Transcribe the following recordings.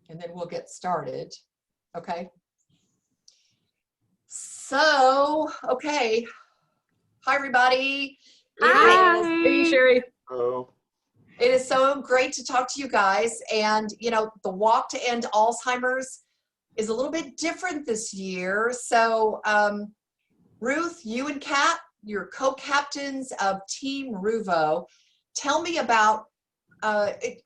and then we'll get started. Okay. So, okay. Hi, everybody. Hi. Hey, Sherry. Oh. It is so great to talk to you guys. And, you know, the Walk to End Alzheimer's is a little bit different this year. So, Ruth, you and Kat, you're co-captains of Team Ruvo. Tell me about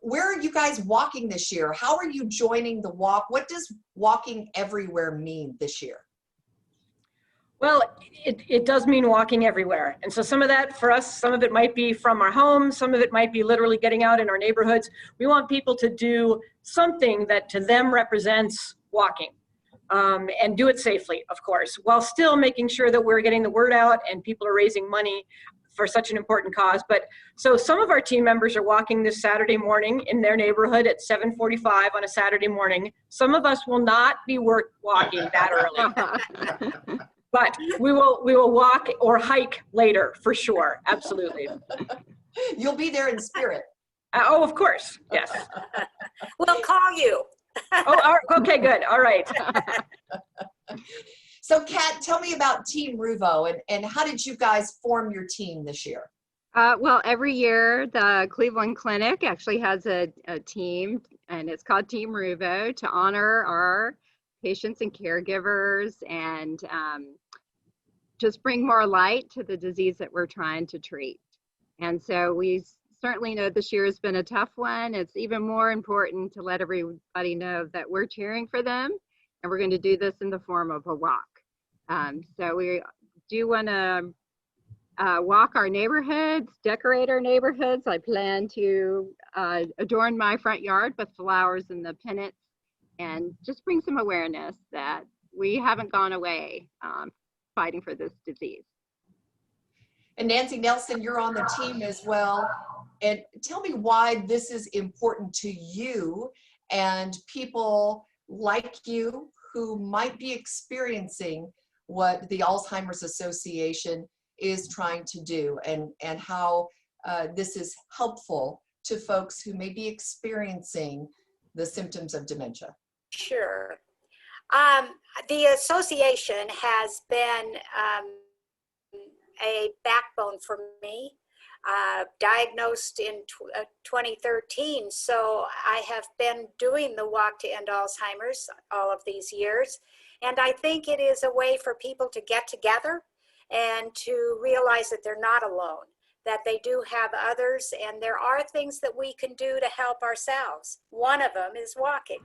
where are you guys walking this year? How are you joining the walk? What does walking everywhere mean this year? Well, it does mean walking everywhere. And so some of that for us, some of it might be from our homes, some of it might be literally getting out in our neighborhoods. We want people to do something that to them represents walking, and do it safely, of course, while still making sure that we're getting the word out and people are raising money for such an important cause. But so some of our team members are walking this Saturday morning in their neighborhood at 7:45 on a Saturday morning. Some of us will not be walking that early. But we will walk or hike later for sure. Absolutely. You'll be there in spirit. Oh, of course. Yes. We'll call you. Oh, okay, good. All right. So, Kat, tell me about Team Ruvo and how did you guys form your team this year? Well, every year the Cleveland Clinic actually has a team, and it's called Team Ruvo, to honor our patients and caregivers and just bring more light to the disease that we're trying to treat. And so we certainly know this year has been a tough one. It's even more important to let everybody know that we're cheering for them, and we're going to do this in the form of a walk. So we do want to walk our neighborhoods, decorate our neighborhoods. I plan to adorn my front yard with flowers and the pennants, and just bring some awareness that we haven't gone away fighting for this disease. And Nancy Nelson, you're on the team as well. And tell me why this is important to you and people like you who might be experiencing what the Alzheimer's Association is trying to do, and how this is helpful to folks who may be experiencing the symptoms of dementia. Sure. The association has been a backbone for me. Diagnosed in 2013, so I have been doing the Walk to End Alzheimer's all of these years, and I think it is a way for people to get together and to realize that they're not alone, that they do have others, and there are things that we can do to help ourselves. One of them is walking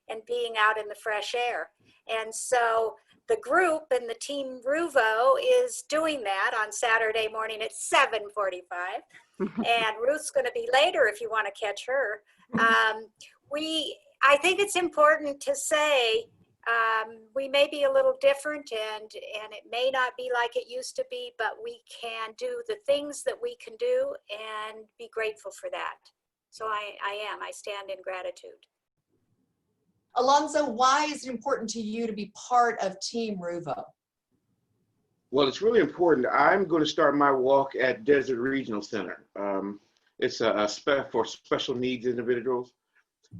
and being out in the fresh air. And so the group and the Team Ruvo is doing that on Saturday morning at 7:45. And Ruth's going to be later if you want to catch her. I think it's important to say we may be a little different, and it may not be like it used to be, but we can do the things that we can do and be grateful for that. So I stand in gratitude. Alonzo, why is it important to you to be part of Team Ruvo? Well, it's really important. I'm going to start my walk at Desert Regional Center. It's for special needs individuals,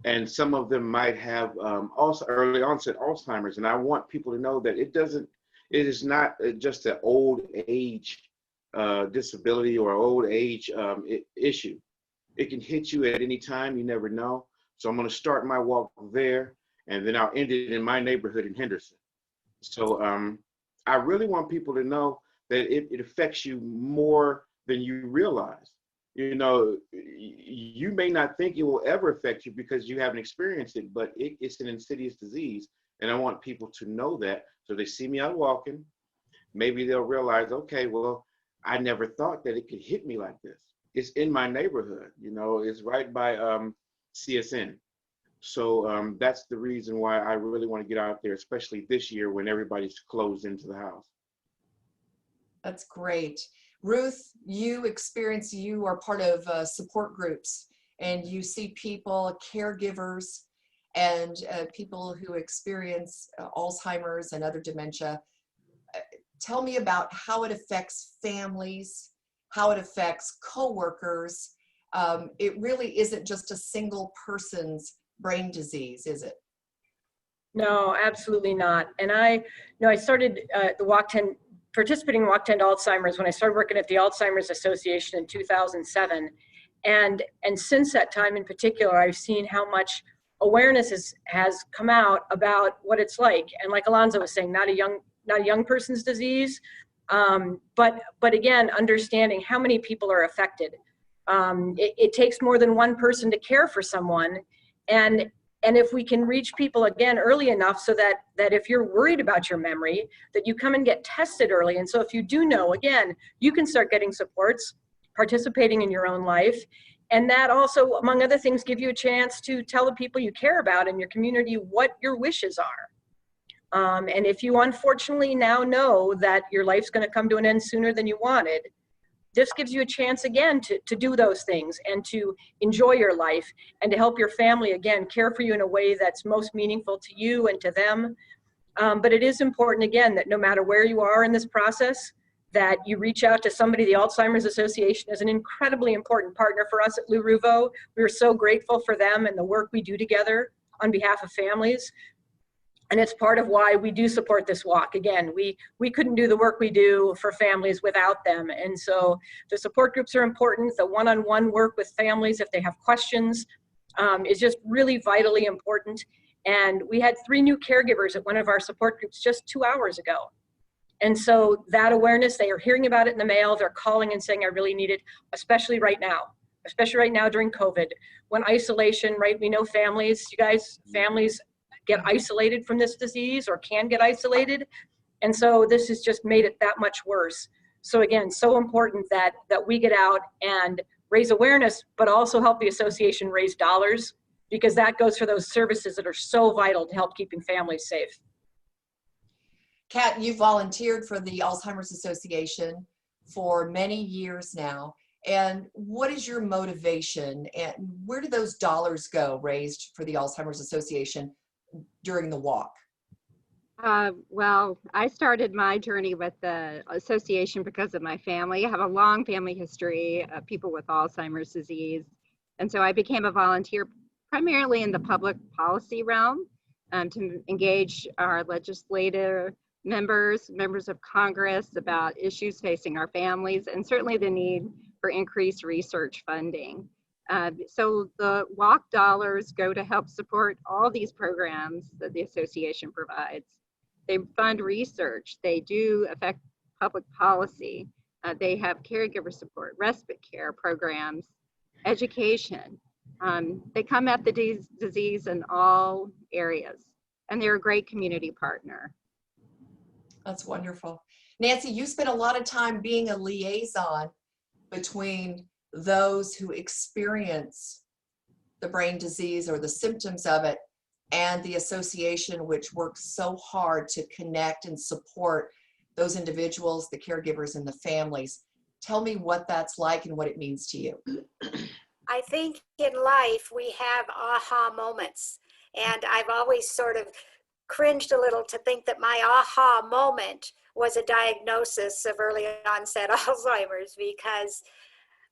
and some of them might have also early onset Alzheimer's. And I want people to know that it is not just an old age disability or old age issue. It can hit you at any time. You never know. So I'm going to start my walk there, and then I'll end it in my neighborhood in Henderson. So I really want people to know that it affects you more than you realize. You know, you may not think it will ever affect you because you haven't experienced it, but it's an insidious disease. And I want people to know that. So they see me out walking, maybe they'll realize, okay, well, I never thought that it could hit me like this. It's in my neighborhood, you know, it's right by CSN. So that's the reason why I really want to get out there, especially this year when everybody's closed into the house. That's great. Ruth, you are part of support groups, and you see people, caregivers, and people who experience Alzheimer's and other dementia. Tell me about how it affects families, how it affects coworkers. It really isn't just a single person's brain disease, is it? No, absolutely not. And I started participating in Walk to End Alzheimer's when I started working at the Alzheimer's Association in 2007. And since that time in particular, I've seen how much awareness has come out about what it's like. And like Alonzo was saying, not a young person's disease, but again, understanding how many people are affected. It takes more than one person to care for someone. And if we can reach people again early enough so that if you're worried about your memory, that you come and get tested early. And so if you do know, again, you can start getting supports, participating in your own life. And that also, among other things, give you a chance to tell the people you care about in your community what your wishes are. And if you unfortunately now know that your life's going to come to an end sooner than you wanted, this gives you a chance again to do those things and to enjoy your life and to help your family, again, care for you in a way that's most meaningful to you and to them. But it is important, again, that no matter where you are in this process, that you reach out to somebody. The Alzheimer's Association is an incredibly important partner for us at Ruvo. We're so grateful for them and the work we do together on behalf of families. And it's part of why we do support this walk. Again, we couldn't do the work we do for families without them. And so the support groups are important. The one-on-one work with families, if they have questions, is just really vitally important. And we had 3 new caregivers at one of our support groups just 2 hours ago. And so that awareness, they are hearing about it in the mail. They're calling and saying, I really need it, especially right now during COVID, when isolation, right? We know families get isolated from this disease or can get isolated. And so this has just made it that much worse. So again, so important that we get out and raise awareness, but also help the association raise dollars, because that goes for those services that are so vital to help keeping families safe. Kat, you volunteered for the Alzheimer's Association for many years now. And what is your motivation, and where do those dollars go raised for the Alzheimer's Association during the walk? Well, I started my journey with the association because of my family. I have a long family history of people with Alzheimer's disease. And so I became a volunteer primarily in the public policy realm to engage our legislative members of Congress about issues facing our families, and certainly the need for increased research funding. So the walk dollars go to help support all these programs that the association provides. They fund research, they do affect public policy, they have caregiver support, respite care programs, education. They come at the disease in all areas, and they're a great community partner. That's wonderful. Nancy, you spent a lot of time being a liaison between those who experience the brain disease or the symptoms of it and the association, which works so hard to connect and support those individuals, the caregivers, and the families. Tell me what that's like and what it means to you. I think in life we have aha moments, and I've always sort of cringed a little to think that my aha moment was a diagnosis of early onset Alzheimer's, because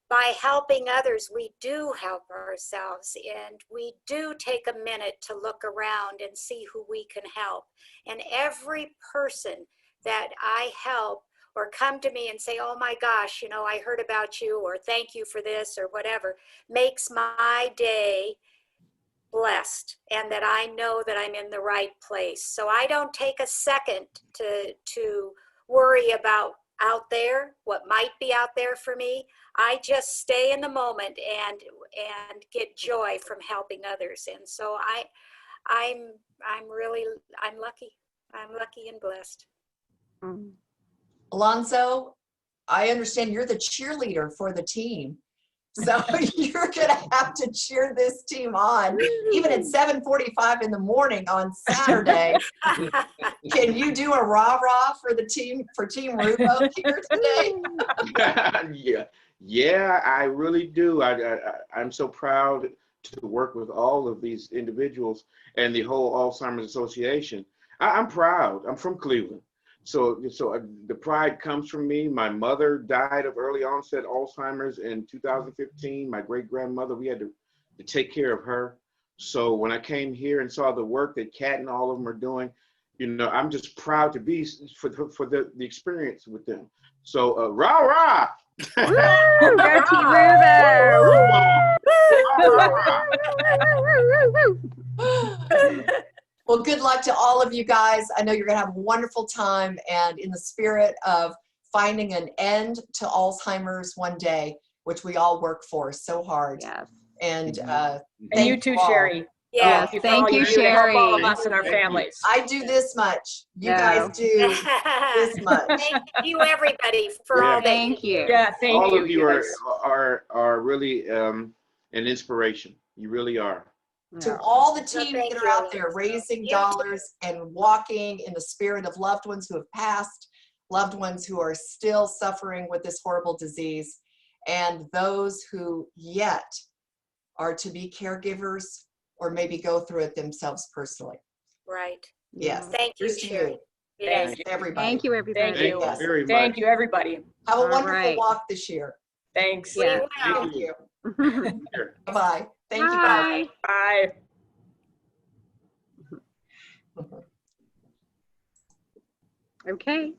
by helping others, we do help ourselves, and we do take a minute to look around and see who we can help. And every person that I help or come to me and say, oh my gosh, you know, I heard about you, or thank you for this, or whatever, makes my day blessed, and that I know that I'm in the right place. So I don't take a second to worry about out there, what might be out there for me. I just stay in the moment and get joy from helping others. And so I'm lucky. I'm lucky and blessed. Alonzo, I understand you're the cheerleader for the team. So you're gonna have to cheer this team on, even at 7:45 in the morning on Saturday. Can you do a rah-rah for the team, for Team Ruvo here today? Yeah, I really do. I'm so proud to work with all of these individuals and the whole Alzheimer's Association. I'm proud. I'm from Cleveland. So the pride comes from me. My mother died of early onset Alzheimer's in 2015. My great grandmother, we had to take care of her. So when I came here and saw the work that Kat and all of them are doing, you know, I'm just proud to be for the experience with them. So rah rah. Woo! Go Team Ruvo! Woo! Well, good luck to all of you guys. I know you're going to have a wonderful time, and in the spirit of finding an end to Alzheimer's one day, which we all work for so hard. Yes. And And thank you too, all. Sherry. Yeah. For Thank all you, do to help all of Sherry. us and our Thank you. families. I do this much. You No. guys do this much. Thank you, everybody, for all that Thank you you. do. Yeah, thank All you. of you guys. are really an inspiration. You really are. To all the teams thank that are you. out there raising You dollars and walking in the spirit of loved ones who have passed, loved ones who are still suffering with this horrible disease, and those who yet are to be caregivers or maybe go through it themselves personally. Right. Yes. Thank you, Here's to Sherry. you. Yes. Thanks, everybody. Thank you, everybody. Thank you. Thank you very Thank much. you, everybody. Have a All wonderful right. walk this year. Thanks. We Yeah. will. Thank you. Here. Bye-bye. Thank you, guys. Bye. Bye. Okay.